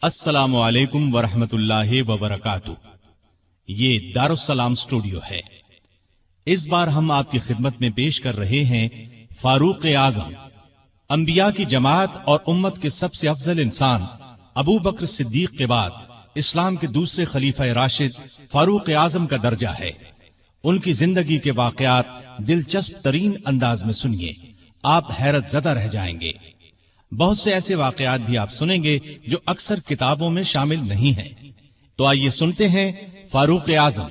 السلام علیکم ورحمۃ اللہ وبرکاتہ۔ یہ دارالسلام اسٹوڈیو ہے۔ اس بار ہم آپ کی خدمت میں پیش کر رہے ہیں فاروق اعظم، انبیاء کی جماعت اور امت کے سب سے افضل انسان ابو بکر صدیق کے بعد اسلام کے دوسرے خلیفہ راشد فاروق اعظم کا درجہ ہے۔ ان کی زندگی کے واقعات دلچسپ ترین انداز میں سنیے، آپ حیرت زدہ رہ جائیں گے۔ بہت سے ایسے واقعات بھی آپ سنیں گے جو اکثر کتابوں میں شامل نہیں ہیں۔ تو آئیے سنتے ہیں فاروق اعظم۔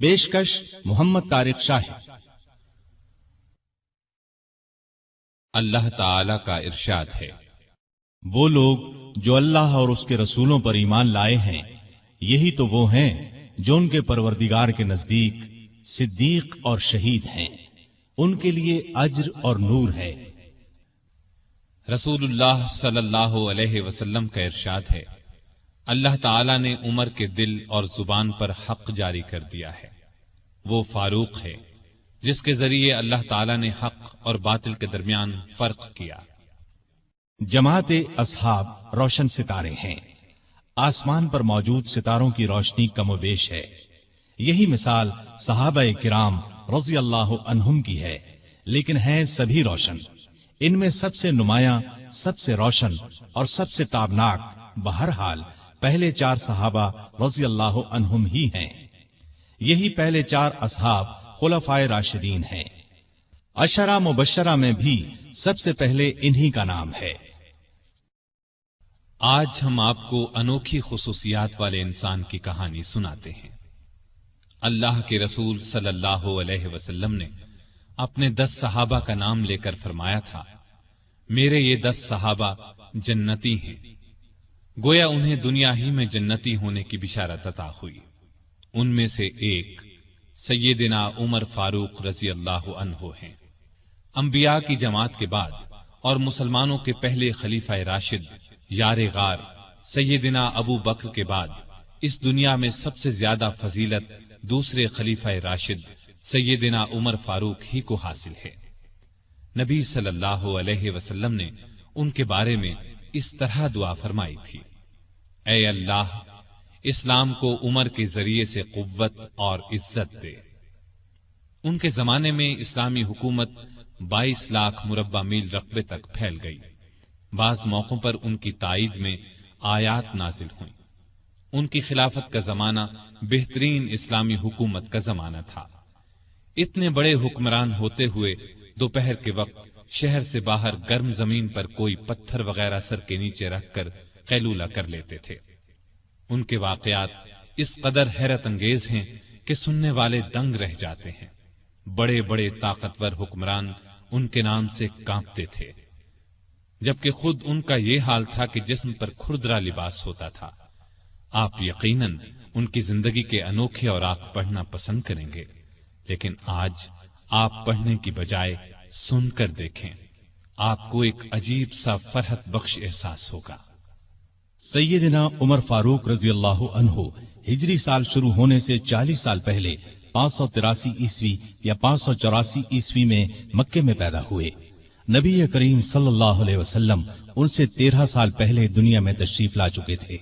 پیشکش محمد طارق شاہ۔ اللہ تعالی کا ارشاد ہے، وہ لوگ جو اللہ اور اس کے رسولوں پر ایمان لائے ہیں، یہی تو وہ ہیں جو ان کے پروردگار کے نزدیک صدیق اور شہید ہیں، ان کے لیے اجر اور نور ہے۔ رسول اللہ صلی اللہ علیہ وسلم کا ارشاد ہے، اللہ تعالی نے عمر کے دل اور زبان پر حق جاری کر دیا ہے۔ وہ فاروق ہے جس کے ذریعے اللہ تعالی نے حق اور باطل کے درمیان فرق کیا۔ جماعت اصحاب روشن ستارے ہیں، آسمان پر موجود ستاروں کی روشنی کم و بیش ہے۔ یہی مثال صحابہ کرام رضی اللہ عنہم کی ہے، لیکن ہیں سبھی روشن۔ ان میں سب سے نمایاں، سب سے روشن اور سب سے تابناک بہرحال پہلے چار صحابہ رضی اللہ عنہم ہی ہیں۔ یہی پہلے چار اصحاب خلفائے راشدین ہیں۔ عشرہ مبشرہ میں بھی سب سے پہلے انہی کا نام ہے۔ آج ہم آپ کو انوکھی خصوصیات والے انسان کی کہانی سناتے ہیں۔ اللہ کے رسول صلی اللہ علیہ وسلم نے اپنے 10 صحابہ کا نام لے کر فرمایا تھا، میرے یہ 10 صحابہ جنتی ہیں۔ گویا انہیں دنیا ہی میں جنتی ہونے کی بشارت عطا ہوئی۔ ان میں سے ایک سیدنا عمر فاروق رضی اللہ عنہ ہیں۔ انبیاء کی جماعت کے بعد اور مسلمانوں کے پہلے خلیفہ راشد یار غار سیدنا ابو بکر کے بعد اس دنیا میں سب سے زیادہ فضیلت دوسرے خلیفہ راشد سیدنا عمر فاروق ہی کو حاصل ہے۔ نبی صلی اللہ علیہ وسلم نے ان کے بارے میں اس طرح دعا فرمائی تھی، اے اللہ، اسلام کو عمر کے ذریعے سے قوت اور عزت دے۔ ان کے زمانے میں اسلامی حکومت 22 لاکھ مربع میل رقبے تک پھیل گئی۔ بعض موقعوں پر ان کی تائید میں آیات نازل ہوئیں۔ ان کی خلافت کا زمانہ بہترین اسلامی حکومت کا زمانہ تھا۔ اتنے بڑے حکمران ہوتے ہوئے دوپہر کے وقت شہر سے باہر گرم زمین پر کوئی پتھر وغیرہ سر کے نیچے رکھ کر قیلولہ کر لیتے تھے۔ ان کے واقعات اس قدر حیرت انگیز ہیں کہ سننے والے دنگ رہ جاتے ہیں۔ بڑے بڑے طاقتور حکمران ان کے نام سے کانپتے تھے، جبکہ خود ان کا یہ حال تھا کہ جسم پر کھردرا لباس ہوتا تھا۔ آپ یقیناً ان کی زندگی کے انوکھے اور آپ پڑھنا پسند کریں گے، لیکن آج آپ پڑھنے کی بجائے سن کر دیکھیں، آپ کو ایک عجیب سا فرحت بخش احساس ہوگا۔ سیدنا عمر فاروق رضی اللہ عنہ ہجری سال شروع ہونے سے 40 سال پہلے 583 عیسوی یا 584 عیسوی میں مکے میں پیدا ہوئے۔ نبی کریم صلی اللہ علیہ وسلم ان سے 13 سال پہلے دنیا میں تشریف لا چکے تھے۔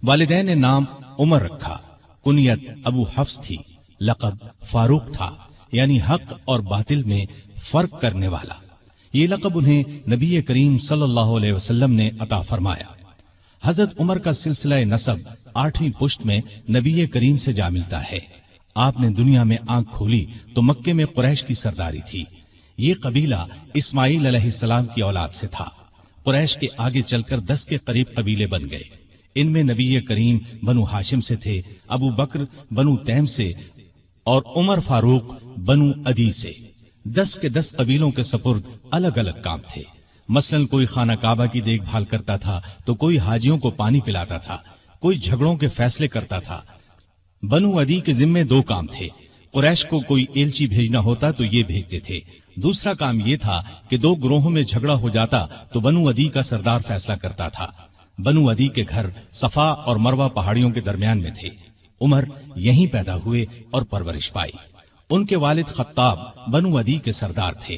والدین نے نام عمر رکھا، کنیت ابو حفص تھی، لقب فاروق تھا، یعنی حق اور باطل میں فرق کرنے والا۔ یہ لقب انہیں نبی کریم صلی اللہ علیہ وسلم نے عطا فرمایا۔ حضرت عمر کا سلسلہ نسب 8ویں پشت میں نبی کریم سے جا ملتا ہے۔ آپ نے دنیا میں آنکھ کھولی تو مکے میں قریش کی سرداری تھی۔ یہ قبیلہ اسماعیل علیہ السلام کی اولاد سے تھا۔ قریش کے آگے چل کر 10 کے قریب قبیلے بن گئے۔ ان میں نبی کریم بنو ہاشم سے تھے، ابو بکر بنو تیم سے اور عمر فاروق بنو عدی سے۔ 10 کے 10 قبیلوں کے سپرد الگ الگ کام تھے۔ مثلا کوئی خانہ کعبہ کی دیکھ بھال کرتا تھا تو کوئی حاجیوں کو پانی پلاتا تھا، کوئی جھگڑوں کے فیصلے کرتا تھا۔ بنو عدی کے ذمے 2 کام تھے۔ قریش کو کوئی ایلچی بھیجنا ہوتا تو یہ بھیجتے تھے۔ دوسرا کام یہ تھا کہ 2 گروہوں میں جھگڑا ہو جاتا تو بنو عدی کا سردار فیصلہ کرتا تھا۔ بنو عدی کے گھر صفا اور مروہ پہاڑیوں کے درمیان میں تھے۔ عمر یہیں پیدا ہوئے اور پرورش پائی۔ ان کے والد خطاب بنو عدی کے سردار تھے۔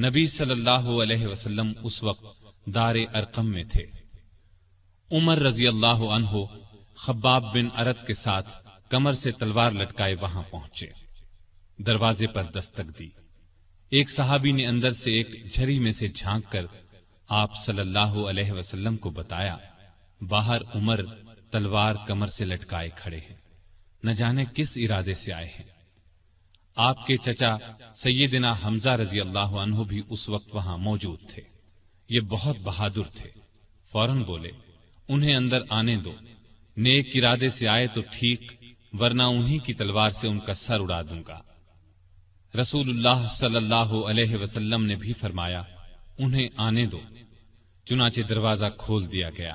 نبی صلی اللہ علیہ وسلم اس وقت دار ارقم میں تھے۔ عمر رضی اللہ عنہ خباب بن ارت کے ساتھ کمر سے تلوار لٹکائے وہاں پہنچے۔ دروازے پر دستک دی۔ ایک صحابی نے اندر سے ایک جھری میں سے جھانک کر آپ صلی اللہ علیہ وسلم کو بتایا، باہر عمر تلوار کمر سے لٹکائے کھڑے ہیں، نہ جانے کس ارادے سے آئے ہیں۔ آپ کے چچا سیدنا حمزہ رضی اللہ عنہ بھی اس وقت وہاں موجود تھے۔ یہ بہت بہادر تھے، فوراً بولے انہیں اندر آنے دو، نیک ارادے سے آئے تو ٹھیک، ورنہ انہی کی تلوار سے ان کا سر اڑا دوں گا۔ رسول اللہ صلی اللہ علیہ وسلم نے بھی فرمایا انہیں آنے دو۔ چنانچہ دروازہ کھول دیا گیا۔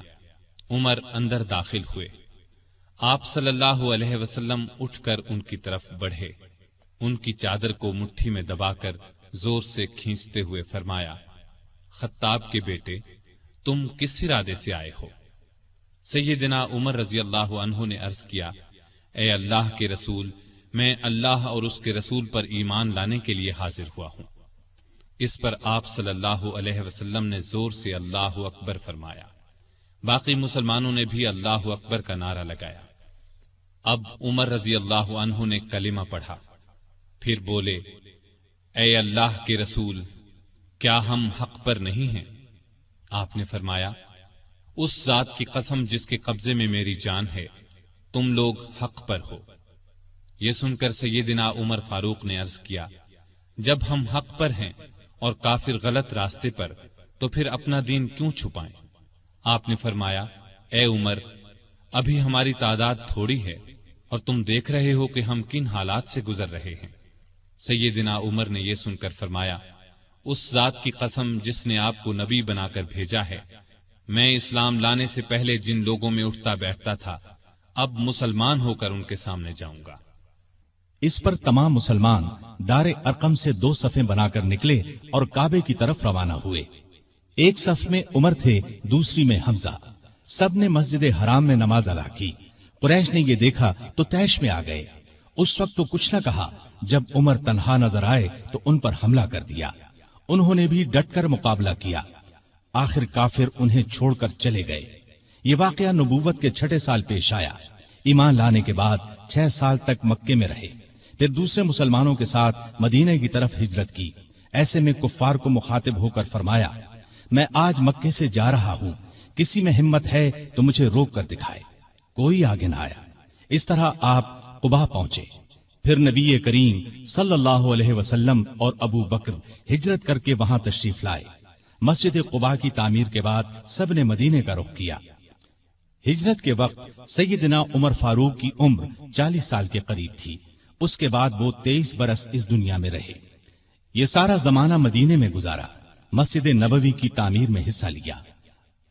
عمر اندر داخل ہوئے۔ آپ صلی اللہ علیہ وسلم اٹھ کر ان کی طرف بڑھے، ان کی چادر کو مٹھی میں دبا کر زور سے کھینچتے ہوئے فرمایا، خطاب کے بیٹے، تم کس ارادے سے آئے ہو؟ سیدنا عمر رضی اللہ عنہ نے عرض کیا، اے اللہ کے رسول، میں اللہ اور اس کے رسول پر ایمان لانے کے لیے حاضر ہوا ہوں۔ اس پر آپ صلی اللہ علیہ وسلم نے زور سے اللہ اکبر فرمایا۔ باقی مسلمانوں نے بھی اللہ اکبر کا نعرہ لگایا۔ اب عمر رضی اللہ عنہ نے کلمہ پڑھا، پھر بولے، اے اللہ کے رسول، کیا ہم حق پر نہیں ہیں؟ آپ نے فرمایا، اس ذات کی قسم جس کے قبضے میں میری جان ہے، تم لوگ حق پر ہو۔ یہ سن کر سیدنا عمر فاروق نے عرض کیا، جب ہم حق پر ہیں اور کافر غلط راستے پر، تو پھر اپنا دین کیوں چھپائیں؟ آپ نے فرمایا، اے عمر، ابھی ہماری تعداد تھوڑی ہے اور تم دیکھ رہے ہو کہ ہم کن حالات سے گزر رہے ہیں۔ سیدنا عمر نے یہ سن کر فرمایا، اس ذات کی قسم جس نے آپ کو نبی بنا کر بھیجا ہے، میں اسلام لانے سے پہلے جن لوگوں میں اٹھتا بیٹھتا تھا، اب مسلمان ہو کر ان کے سامنے جاؤں گا۔ اس پر تمام مسلمان دار ارقم سے 2 صفیں بنا کر نکلے اور کعبے کی طرف روانہ ہوئے۔ ایک صف میں عمر تھے، دوسری میں حمزہ۔ سب نے مسجد حرام میں نماز ادا کی۔ قریش نے یہ دیکھا تو طیش میں آ گئے۔ اس وقت تو کچھ نہ کہا، جب عمر تنہا نظر آئے تو ان پر حملہ کر دیا۔ انہوں نے بھی ڈٹ کر مقابلہ کیا۔ آخر کافر انہیں چھوڑ کر چلے گئے۔ یہ واقعہ نبوت کے 6 سال پیش آیا۔ ایمان لانے کے بعد 6 سال تک مکے میں رہے، پھر دوسرے مسلمانوں کے ساتھ مدینہ کی طرف ہجرت کی۔ ایسے میں کفار کو مخاطب ہو کر فرمایا، میں آج مکے سے جا رہا ہوں، کسی میں ہمت ہے تو مجھے روک کر دکھائے۔ کوئی آگے نہ آیا۔ اس طرح آپ قباء پہنچے۔ پھر نبی کریم صلی اللہ علیہ وسلم اور ابو بکر ہجرت کر کے وہاں تشریف لائے۔ مسجد قباء کی تعمیر کے بعد سب نے مدینے کا رخ کیا۔ ہجرت کے وقت سیدنا عمر فاروق کی عمر 40 سال کے قریب تھی۔ اس کے بعد وہ 23 برس اس دنیا میں رہے۔ یہ سارا زمانہ مدینے میں گزارا، مسجد نبوی کی تعمیر میں حصہ لیا۔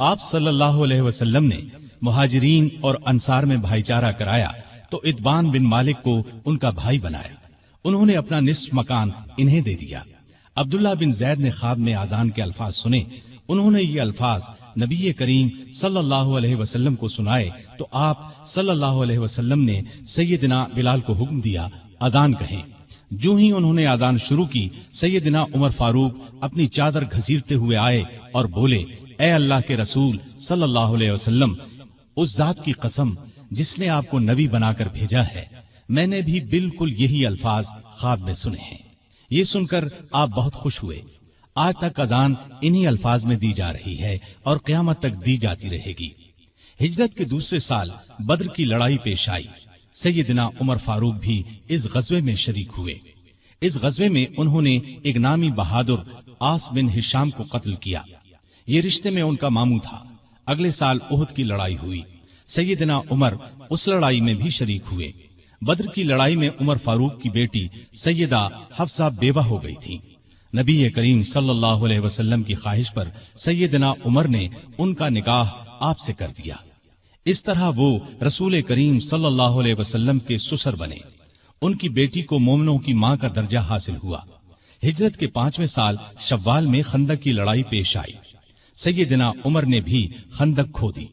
آپ صلی اللہ علیہ وسلم نے مہاجرین اور انصار میں بھائی چارہ کرایا تو اتبان بن مالک کو ان کا بھائی بنایا۔ انہوں نے اپنا نصف مکان انہیں دے دیا۔ عبداللہ بن زید نے خواب میں اذان کے الفاظ سنے۔ انہوں نے یہ الفاظ نبی کریم صلی اللہ علیہ وسلم کو سنائے تو آپ صلی اللہ علیہ وسلم نے سیدنا بلال کو حکم دیا، اذان کہیں۔ جو ہی انہوں نے اذان شروع کی، سیدنا عمر فاروق اپنی چادر گھسیٹتے ہوئے آئے اور بولے، اے اللہ کے رسول صلی اللہ علیہ وسلم، اس ذات کی قسم جس نے آپ کو نبی بنا کر بھیجا ہے، میں نے بھی بالکل یہی الفاظ خواب میں سنے ہیں۔ یہ سن کر آپ بہت خوش ہوئے۔ آج تک اذان انہی الفاظ میں دی جا رہی ہے اور قیامت تک دی جاتی رہے گی۔ ہجرت کے دوسرے سال بدر کی لڑائی پیش آئی۔ سیدنا عمر فاروق بھی اس غزوے میں شریک ہوئے۔ اس غزوے میں انہوں نے ایک نامی بہادر عاص بن ہشام کو قتل کیا۔ یہ رشتے میں ان کا ماموں تھا۔ اگلے سال احد کی لڑائی ہوئی۔ سیدنا عمر اس لڑائی میں بھی شریک ہوئے۔ بدر کی لڑائی میں عمر فاروق کی بیٹی سیدہ حفصہ بیوہ ہو گئی تھی۔ نبی کریم صلی اللہ علیہ وسلم کی خواہش پر سیدنا عمر نے ان کا نکاح آپ سے کر دیا۔ اس طرح وہ رسول کریم صلی اللہ علیہ وسلم کے سسر بنے۔ ان کی بیٹی کو مومنوں کی ماں کا درجہ حاصل ہوا۔ ہجرت کے 5ویں سال شوال میں خندق کی لڑائی پیش آئی۔ سیدنا عمر نے بھی خندق کھو دی۔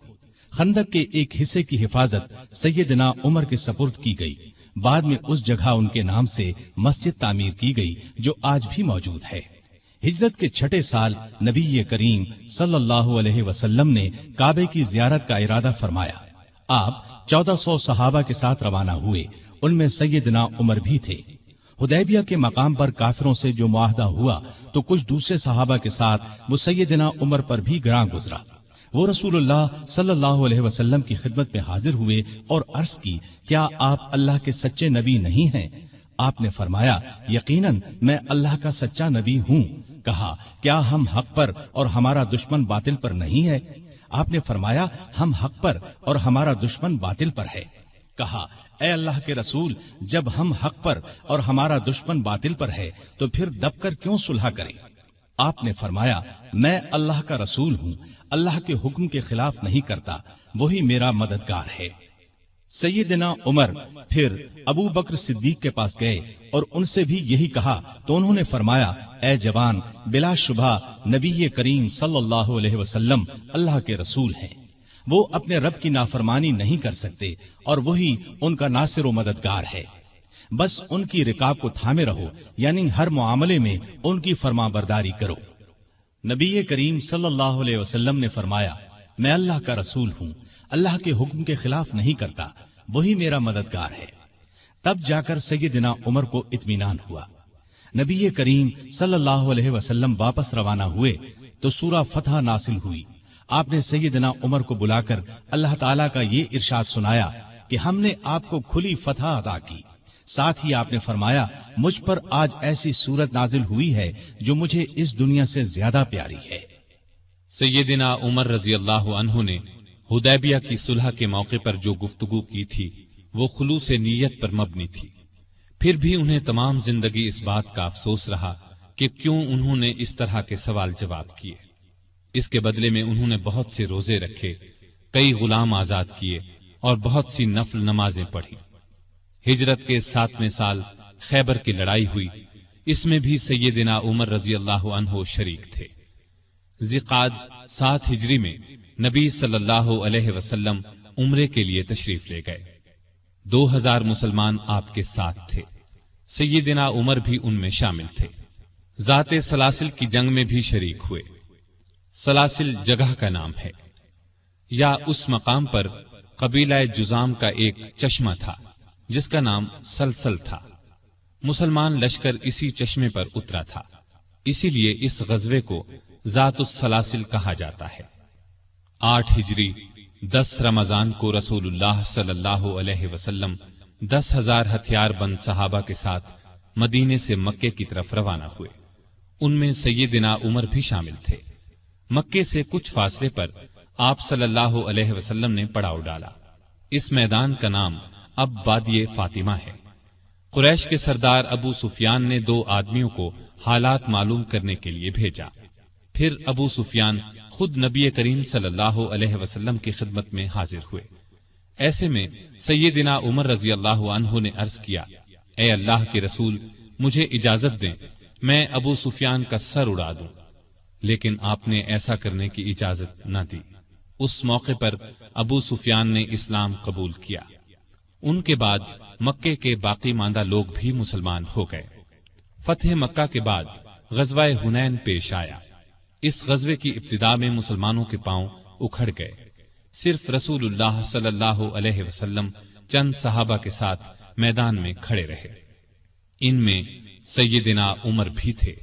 خندق کے ایک حصے کی حفاظت سیدنا عمر کے سپرد کی گئی۔ بعد میں اس جگہ ان کے نام سے مسجد تعمیر کی گئی جو آج بھی موجود ہے۔ ہجرت کے چھٹے سال نبی کریم صلی اللہ علیہ وسلم نے کعبے کی زیارت کا ارادہ فرمایا۔ آپ 1400 صحابہ کے ساتھ روانہ ہوئے، ان میں سیدنا عمر بھی تھے۔ حدیبیہ کے مقام پر کافروں سے جو معاہدہ ہوا تو کچھ دوسرے صحابہ کے ساتھ وہ سیدنا عمر پر بھی گراں گزرا۔ وہ رسول اللہ صلی اللہ علیہ وسلم کی خدمت میں حاضر ہوئے اور عرض کی، کیا آپ اللہ کے سچے نبی نہیں ہیں؟ آپ نے فرمایا، یقیناً میں اللہ کا سچا نبی ہوں۔ کہا، کیا ہم حق پر اور ہمارا دشمن باطل پر نہیں ہے؟ آپ نے فرمایا، ہم حق پر اور ہمارا دشمن باطل پر ہے۔ کہا، اے اللہ کے رسول، جب ہم حق پر اور ہمارا دشمن باطل پر ہے تو پھر دب کر کیوں صلح کریں؟ آپ نے فرمایا، میں اللہ کا رسول ہوں، اللہ کے حکم کے خلاف نہیں کرتا، وہی میرا مددگار ہے۔ سیدنا عمر پھر ابو بکر صدیق کے پاس گئے اور ان سے بھی یہی کہا تو انہوں نے فرمایا، اے جوان، بلا شبہ نبی کریم صلی اللہ علیہ وسلم اللہ کے رسول ہیں۔ وہ اپنے رب کی نافرمانی نہیں کر سکتے اور وہی ان کا ناصر و مددگار ہے۔ بس ان کی رکاب کو تھامے رہو، یعنی ہر معاملے میں ان کی فرما برداری کرو۔ نبی کریم صلی اللہ علیہ وسلم نے فرمایا، میں اللہ کا رسول ہوں، اللہ کے حکم کے خلاف نہیں کرتا، وہی میرا مددگار ہے۔ تب جا کر سیدنا عمر کو اطمینان ہوا۔ نبی کریم صلی اللہ علیہ وسلم واپس روانہ ہوئے تو سورہ فتح نازل ہوئی۔ آپ نے سیدنا عمر کو بلا کر اللہ تعالیٰ کا یہ ارشاد سنایا کہ ہم نے آپ کو کھلی فتح عطا کی۔ ساتھ ہی آپ نے فرمایا، مجھ پر آج ایسی صورت نازل ہوئی ہے جو مجھے اس دنیا سے زیادہ پیاری ہے۔ سیدنا عمر رضی اللہ عنہ نے حدیبیہ کی صلح کے موقع پر جو گفتگو کی تھی وہ خلوص نیت پر مبنی تھی۔ پھر بھی انہیں تمام زندگی اس بات کا افسوس رہا کہ کیوں انہوں نے اس طرح کے سوال جواب کیے۔ اس کے بدلے میں انہوں نے بہت سے روزے رکھے، کئی غلام آزاد کیے اور بہت سی نفل نمازیں پڑھی۔ ہجرت کے 7ویں سال خیبر کی لڑائی ہوئی، اس میں بھی سیدنا عمر رضی اللہ عنہ شریک تھے۔ ذیقعد 7 ہجری میں نبی صلی اللہ علیہ وسلم عمرے کے لیے تشریف لے گئے۔ 2000 مسلمان آپ کے ساتھ تھے، سیدنا عمر بھی ان میں شامل تھے۔ ذات سلاسل کی جنگ میں بھی شریک ہوئے۔ سلاسل جگہ کا نام ہے، یا اس مقام پر قبیلہ جزام کا ایک چشمہ تھا جس کا نام سلسل تھا۔ مسلمان لشکر اسی چشمے پر اترا تھا، اسی لیے اس غزوے کو ذات السلاسل کہا جاتا ہے۔ 8 ہجری 10 رمضان کو رسول اللہ صلی اللہ علیہ وسلم 10,000 ہتھیار بند صحابہ کے ساتھ مدینے سے مکے کی طرف روانہ ہوئے۔ ان میں سیدنا عمر بھی شامل تھے۔ مکے سے کچھ فاصلے پر آپ صلی اللہ علیہ وسلم نے پڑاؤ ڈالا۔ اس میدان کا نام اب وادی فاطمہ ہے۔ قریش کے سردار ابو سفیان نے 2 آدمیوں کو حالات معلوم کرنے کے لیے بھیجا۔ پھر ابو سفیان خود نبی کریم صلی اللہ علیہ وسلم کی خدمت میں حاضر ہوئے۔ ایسے میں سیدنا عمر رضی اللہ عنہ نے عرض کیا، اے اللہ کے رسول، مجھے اجازت دیں میں ابو سفیان کا سر اڑا دوں۔ لیکن آپ نے ایسا کرنے کی اجازت نہ دی۔ اس موقع پر ابو سفیان نے اسلام قبول کیا۔ ان کے بعد مکے کے باقی ماندہ لوگ بھی مسلمان ہو گئے۔ فتح مکہ کے بعد غزوہ حنین پیش آیا۔ اس غزوے کی ابتدا میں مسلمانوں کے پاؤں اکھڑ گئے۔ صرف رسول اللہ صلی اللہ علیہ وسلم چند صحابہ کے ساتھ میدان میں کھڑے رہے۔ ان میں سیدنا عمر بھی تھے۔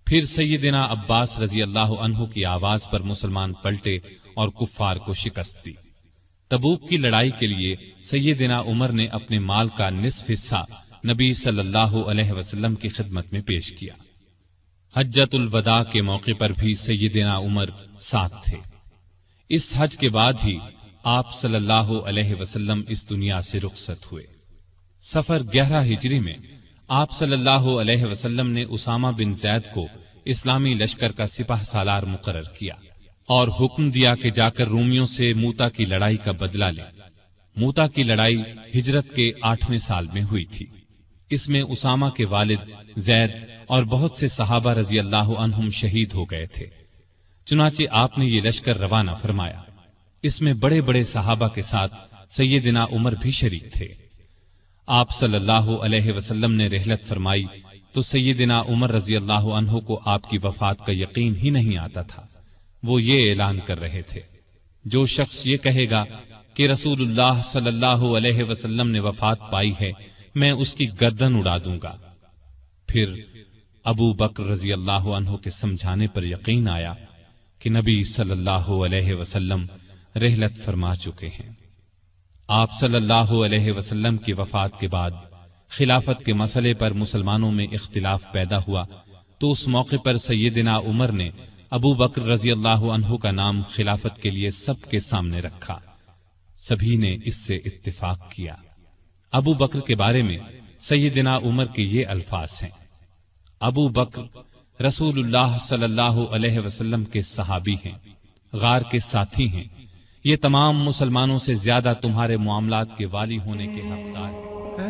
پھر سیدنا عباس رضی اللہ عنہ کی آواز پر مسلمان پلٹے اور کفار کو شکست دی۔ تبوک کی لڑائی کے لیے سیدنا عمر نے اپنے مال کا نصف حصہ نبی صلی اللہ علیہ وسلم کی خدمت میں پیش کیا۔ حجۃ الوداع کے موقع پر بھی سیدنا عمر ساتھ تھے۔ اس حج کے بعد ہی آپ صلی اللہ علیہ وسلم اس دنیا سے رخصت ہوئے۔ سفر 11 ہجری میں آپ صلی اللہ علیہ وسلم نے اسامہ بن زید کو اسلامی لشکر کا سپہ سالار مقرر کیا اور حکم دیا کہ جا کر رومیوں سے موتا کی لڑائی کا بدلہ لیں۔ موتا کی لڑائی ہجرت کے 8ویں سال میں ہوئی تھی۔ اس میں اسامہ کے والد زید اور بہت سے صحابہ رضی اللہ عنہم شہید ہو گئے تھے۔ چنانچہ آپ نے یہ لشکر روانہ فرمایا۔ اس میں بڑے بڑے صحابہ کے ساتھ سیدنا عمر بھی شریک تھے۔ آپ صلی اللہ علیہ وسلم نے رحلت فرمائی تو سیدنا عمر رضی اللہ عنہ کو آپ کی وفات کا یقین ہی نہیں آتا تھا۔ وہ یہ اعلان کر رہے تھے، جو شخص یہ کہے گا کہ رسول اللہ صلی اللہ علیہ وسلم نے وفات پائی ہے، میں اس کی گردن اڑا دوں گا۔ پھر ابو بکر رضی اللہ عنہ کے سمجھانے پر یقین آیا کہ نبی صلی اللہ علیہ وسلم رحلت فرما چکے ہیں۔ آپ صلی اللہ علیہ وسلم کی وفات کے بعد خلافت کے مسئلے پر مسلمانوں میں اختلاف پیدا ہوا، تو اس موقع پر سیدنا عمر نے ابو بکر رضی اللہ عنہ کا نام خلافت کے لیے سب کے سامنے رکھا۔ سبھی نے اس سے اتفاق کیا۔ ابو بکر کے بارے میں سیدنا عمر کے یہ الفاظ ہیں: ابو بکر رسول اللہ صلی اللہ علیہ وسلم کے صحابی ہیں، غار کے ساتھی ہیں، یہ تمام مسلمانوں سے زیادہ تمہارے معاملات کے والی ہونے کے حقدار ہیں۔